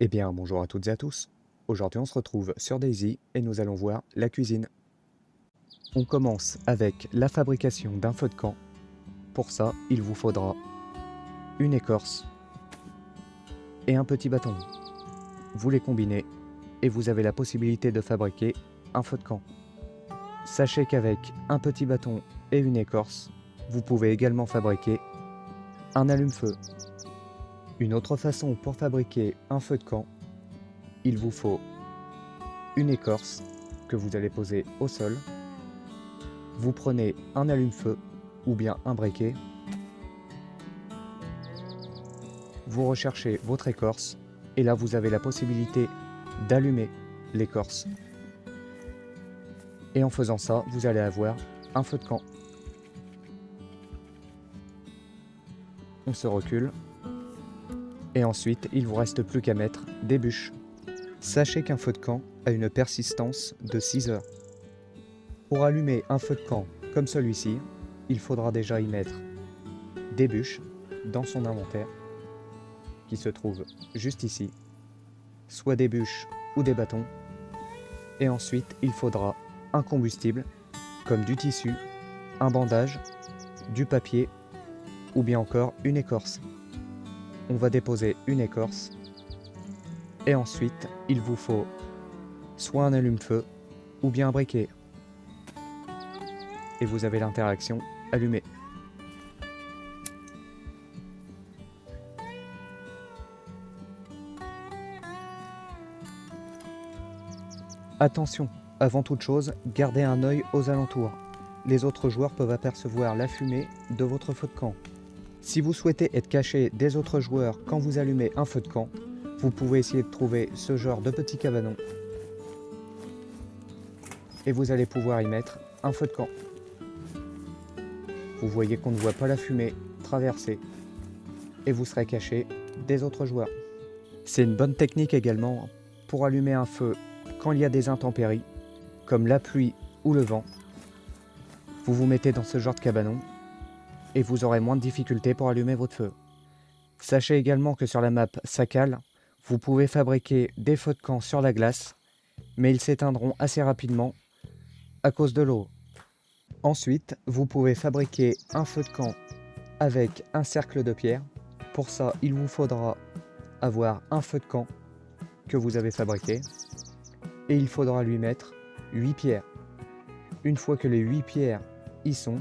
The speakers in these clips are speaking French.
Eh bien, bonjour à toutes et à tous. Aujourd'hui, on se retrouve sur Daisy et nous allons voir la cuisine. On commence avec la fabrication d'un feu de camp. Pour ça, il vous faudra une écorce et un petit bâton. Vous les combinez et vous avez la possibilité de fabriquer un feu de camp. Sachez qu'avec un petit bâton et une écorce, vous pouvez également fabriquer un allume-feu. Une autre façon pour fabriquer un feu de camp, il vous faut une écorce que vous allez poser au sol. Vous prenez un allume-feu ou bien un briquet. Vous recherchez votre écorce et là vous avez la possibilité d'allumer l'écorce. Et en faisant ça, vous allez avoir un feu de camp. On se recule. Et ensuite, il vous reste plus qu'à mettre des bûches. Sachez qu'un feu de camp a une persistance de 6 heures. Pour allumer un feu de camp comme celui-ci, il faudra déjà y mettre des bûches dans son inventaire, qui se trouve juste ici, soit des bûches ou des bâtons. Et ensuite, il faudra un combustible, comme du tissu, un bandage, du papier ou bien encore une écorce. On va déposer une écorce et ensuite, il vous faut soit un allume-feu ou bien un briquet. Et vous avez l'interaction allumée. Attention, avant toute chose, gardez un œil aux alentours. Les autres joueurs peuvent apercevoir la fumée de votre feu de camp. Si vous souhaitez être caché des autres joueurs quand vous allumez un feu de camp, vous pouvez essayer de trouver ce genre de petit cabanon. Et vous allez pouvoir y mettre un feu de camp. Vous voyez qu'on ne voit pas la fumée traverser. Et vous serez caché des autres joueurs. C'est une bonne technique également pour allumer un feu quand il y a des intempéries, comme la pluie ou le vent. Vous vous mettez dans ce genre de cabanon et vous aurez moins de difficultés pour allumer votre feu. Sachez également que sur la map Sakal, vous pouvez fabriquer des feux de camp sur la glace, mais ils s'éteindront assez rapidement à cause de l'eau. Ensuite, vous pouvez fabriquer un feu de camp avec un cercle de pierre. Pour ça, il vous faudra avoir un feu de camp que vous avez fabriqué et il faudra lui mettre 8 pierres. Une fois que les 8 pierres y sont,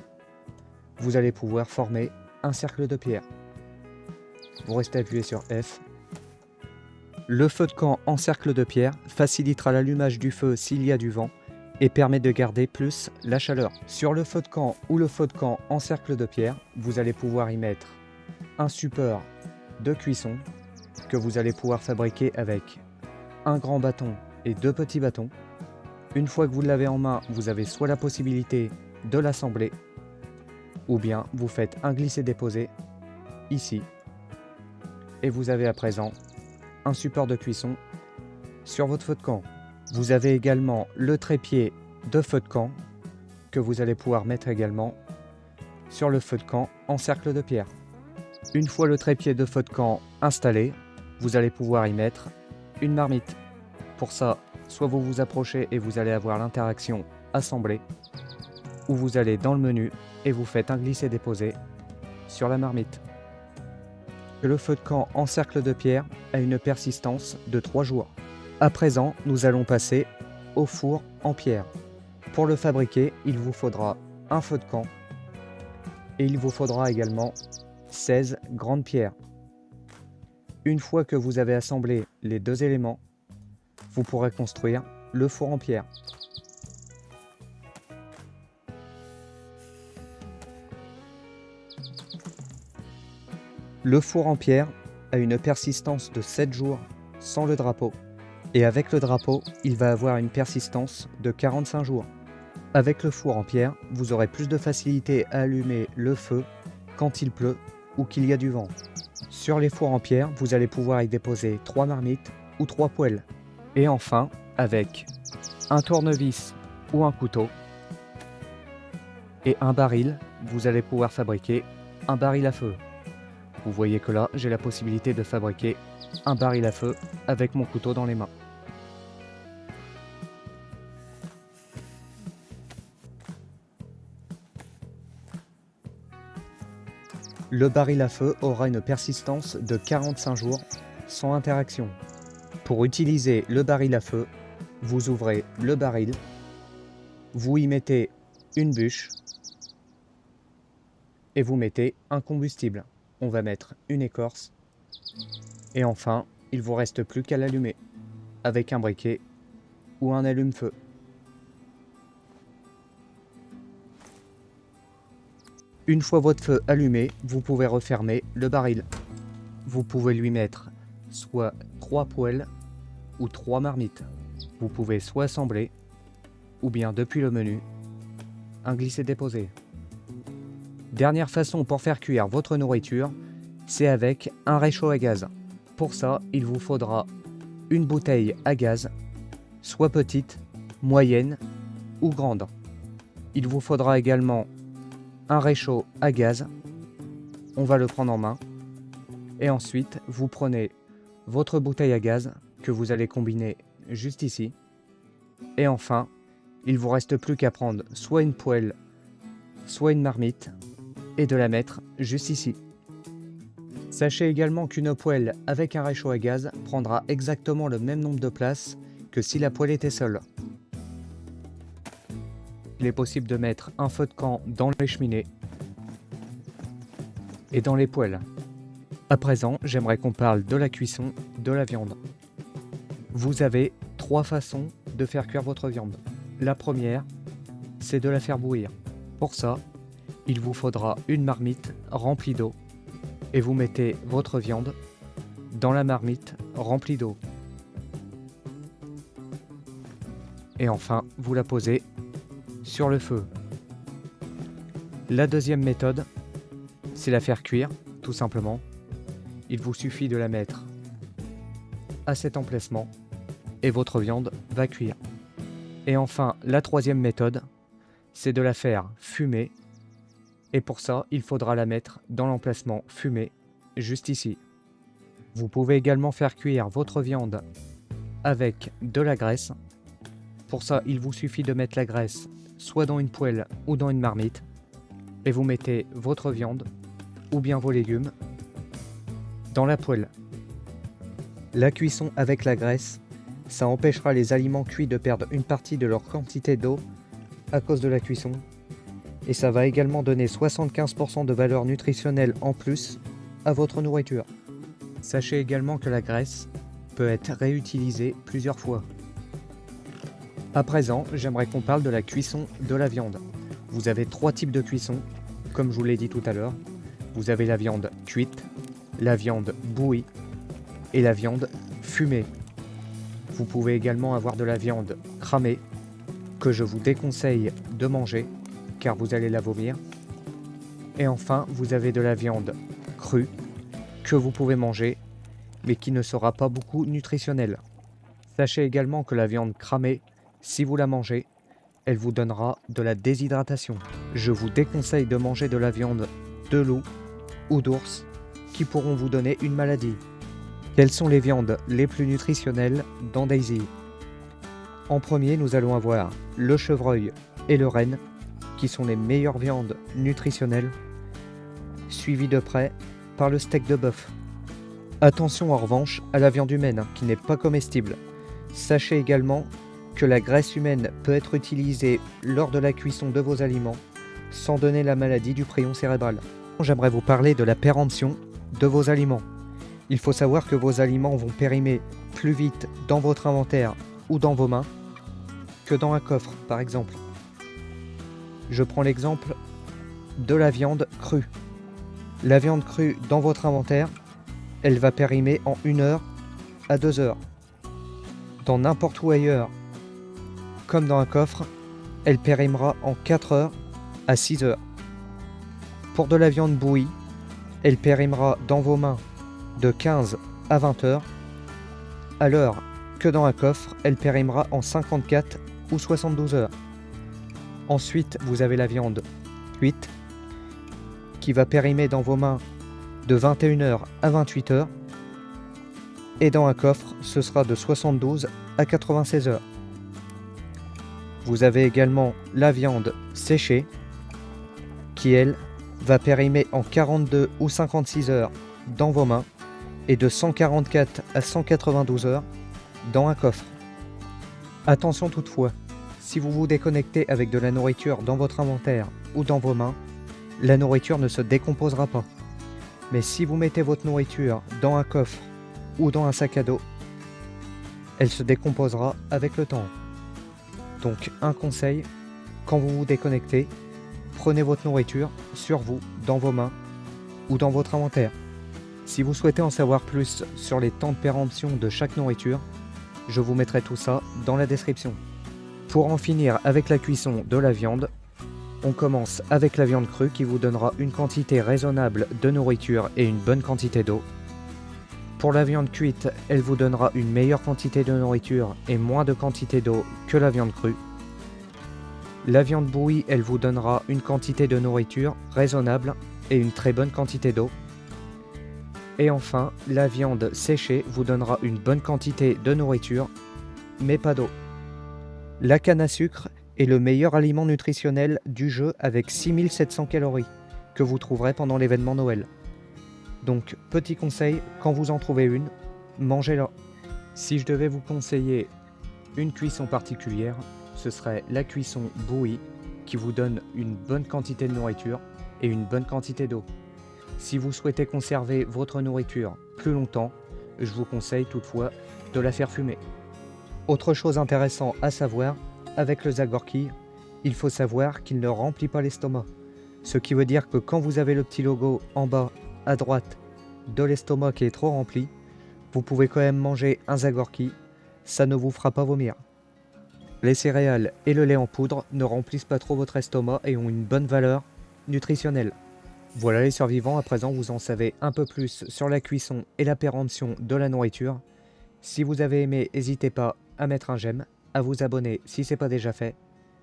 vous allez pouvoir former un cercle de pierre. Vous restez appuyé sur F. Le feu de camp en cercle de pierre facilitera l'allumage du feu s'il y a du vent et permet de garder plus la chaleur. Sur le feu de camp ou le feu de camp en cercle de pierre, vous allez pouvoir y mettre un support de cuisson que vous allez pouvoir fabriquer avec un grand bâton et 2 petits bâtons. Une fois que vous l'avez en main, vous avez soit la possibilité de l'assembler ou bien vous faites un glisser-déposer ici et vous avez à présent un support de cuisson sur votre feu de camp. Vous avez également le trépied de feu de camp que vous allez pouvoir mettre également sur le feu de camp en cercle de pierre. Une fois le trépied de feu de camp installé, vous allez pouvoir y mettre une marmite. Pour ça, soit vous vous approchez et vous allez avoir l'interaction assemblée, ou vous allez dans le menu et vous faites un glisser-déposer sur la marmite. Le feu de camp en cercle de pierre a une persistance de 3 jours. À présent, nous allons passer au four en pierre. Pour le fabriquer, il vous faudra un feu de camp et il vous faudra également 16 grandes pierres. Une fois que vous avez assemblé les 2 éléments, vous pourrez construire le four en pierre. Le four en pierre a une persistance de 7 jours sans le drapeau. Et avec le drapeau, il va avoir une persistance de 45 jours. Avec le four en pierre, vous aurez plus de facilité à allumer le feu quand il pleut ou qu'il y a du vent. Sur les fours en pierre, vous allez pouvoir y déposer 3 marmites ou 3 poêles. Et enfin, avec un tournevis ou un couteau et un baril, vous allez pouvoir fabriquer un baril à feu. Vous voyez que là, j'ai la possibilité de fabriquer un baril à feu avec mon couteau dans les mains. Le baril à feu aura une persistance de 45 jours sans interaction. Pour utiliser le baril à feu, vous ouvrez le baril, vous y mettez une bûche et vous mettez un combustible. On va mettre une écorce et enfin, il ne vous reste plus qu'à l'allumer avec un briquet ou un allume-feu. Une fois votre feu allumé, vous pouvez refermer le baril. Vous pouvez lui mettre soit 3 poêles ou 3 marmites. Vous pouvez soit assembler ou bien depuis le menu, un glisser-déposer. Dernière façon pour faire cuire votre nourriture, c'est avec un réchaud à gaz. Pour ça, il vous faudra une bouteille à gaz, soit petite, moyenne ou grande. Il vous faudra également un réchaud à gaz, on va le prendre en main, et ensuite vous prenez votre bouteille à gaz que vous allez combiner juste ici, et enfin, il vous reste plus qu'à prendre soit une poêle, soit une marmite, et de la mettre juste ici. Sachez également qu'une poêle avec un réchaud à gaz prendra exactement le même nombre de places que si la poêle était seule. Il est possible de mettre un feu de camp dans les cheminées et dans les poêles. À présent, j'aimerais qu'on parle de la cuisson de la viande. Vous avez 3 façons de faire cuire votre viande. La première, c'est de la faire bouillir. Pour ça, il vous faudra une marmite remplie d'eau et vous mettez votre viande dans la marmite remplie d'eau. Et enfin, vous la posez sur le feu. La deuxième méthode, c'est la faire cuire, tout simplement. Il vous suffit de la mettre à cet emplacement et votre viande va cuire. Et enfin, la troisième méthode, c'est de la faire fumer. Et pour ça, il faudra la mettre dans l'emplacement fumé, juste ici. Vous pouvez également faire cuire votre viande avec de la graisse. Pour ça, il vous suffit de mettre la graisse soit dans une poêle ou dans une marmite, et vous mettez votre viande ou bien vos légumes dans la poêle. La cuisson avec la graisse, ça empêchera les aliments cuits de perdre une partie de leur quantité d'eau à cause de la cuisson, et ça va également donner 75% de valeur nutritionnelle en plus à votre nourriture. Sachez également que la graisse peut être réutilisée plusieurs fois. À présent, j'aimerais qu'on parle de la cuisson de la viande. Vous avez 3 types de cuisson, comme je vous l'ai dit tout à l'heure. Vous avez la viande cuite, la viande bouillie et la viande fumée. Vous pouvez également avoir de la viande cramée, que je vous déconseille de manger, car vous allez la vomir. Et enfin, vous avez de la viande crue, que vous pouvez manger, mais qui ne sera pas beaucoup nutritionnelle. Sachez également que la viande cramée, si vous la mangez, elle vous donnera de la déshydratation. Je vous déconseille de manger de la viande de loup ou d'ours qui pourront vous donner une maladie. Quelles sont les viandes les plus nutritionnelles dans Daisy? En premier, nous allons avoir le chevreuil et le renne, qui sont les meilleures viandes nutritionnelles, suivies de près par le steak de bœuf. Attention en revanche à la viande humaine, qui n'est pas comestible. Sachez également que la graisse humaine peut être utilisée lors de la cuisson de vos aliments sans donner la maladie du prion cérébral. J'aimerais vous parler de la péremption de vos aliments. Il faut savoir que vos aliments vont périmer plus vite dans votre inventaire ou dans vos mains que dans un coffre, par exemple. Je prends l'exemple de la viande crue. La viande crue dans votre inventaire, elle va périmer en 1 heure à 2 heures. Dans n'importe où ailleurs, comme dans un coffre, elle périmera en 4 heures à 6 heures. Pour de la viande bouillie, elle périmera dans vos mains de 15 à 20 heures, à l'heure que dans un coffre, elle périmera en 54 ou 72 heures. Ensuite, vous avez la viande cuite, qui va périmer dans vos mains de 21 heures à 28 heures. Et dans un coffre, ce sera de 72 à 96 heures. Vous avez également la viande séchée, qui elle va périmer en 42 ou 56 heures dans vos mains et de 144 à 192 heures dans un coffre. Attention toutefois, si vous vous déconnectez avec de la nourriture dans votre inventaire ou dans vos mains, la nourriture ne se décomposera pas. Mais si vous mettez votre nourriture dans un coffre ou dans un sac à dos, elle se décomposera avec le temps. Donc un conseil, quand vous vous déconnectez, prenez votre nourriture sur vous, dans vos mains ou dans votre inventaire. Si vous souhaitez en savoir plus sur les temps de péremption de chaque nourriture, je vous mettrai tout ça dans la description. Pour en finir avec la cuisson de la viande, on commence avec la viande crue qui vous donnera une quantité raisonnable de nourriture et une bonne quantité d'eau. Pour la viande cuite, elle vous donnera une meilleure quantité de nourriture et moins de quantité d'eau que la viande crue. La viande bouillie, elle vous donnera une quantité de nourriture raisonnable et une très bonne quantité d'eau. Et enfin, la viande séchée vous donnera une bonne quantité de nourriture, mais pas d'eau. La canne à sucre est le meilleur aliment nutritionnel du jeu avec 6700 calories que vous trouverez pendant l'événement Noël. Donc, petit conseil, quand vous en trouvez une, mangez-la. Si je devais vous conseiller une cuisson particulière, ce serait la cuisson bouillie qui vous donne une bonne quantité de nourriture et une bonne quantité d'eau. Si vous souhaitez conserver votre nourriture plus longtemps, je vous conseille toutefois de la faire fumer. Autre chose intéressante à savoir, avec le Zagorki, il faut savoir qu'il ne remplit pas l'estomac. Ce qui veut dire que quand vous avez le petit logo en bas à droite de l'estomac qui est trop rempli, vous pouvez quand même manger un Zagorki, ça ne vous fera pas vomir. Les céréales et le lait en poudre ne remplissent pas trop votre estomac et ont une bonne valeur nutritionnelle. Voilà les survivants, à présent vous en savez un peu plus sur la cuisson et la péremption de la nourriture. Si vous avez aimé, n'hésitez pas à mettre un j'aime, à vous abonner si ce n'est pas déjà fait.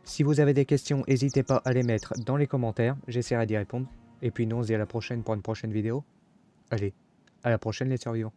Si vous avez des questions, n'hésitez pas à les mettre dans les commentaires, j'essaierai d'y répondre. Et puis nous on se dit à la prochaine pour une prochaine vidéo. Allez, à la prochaine les survivants.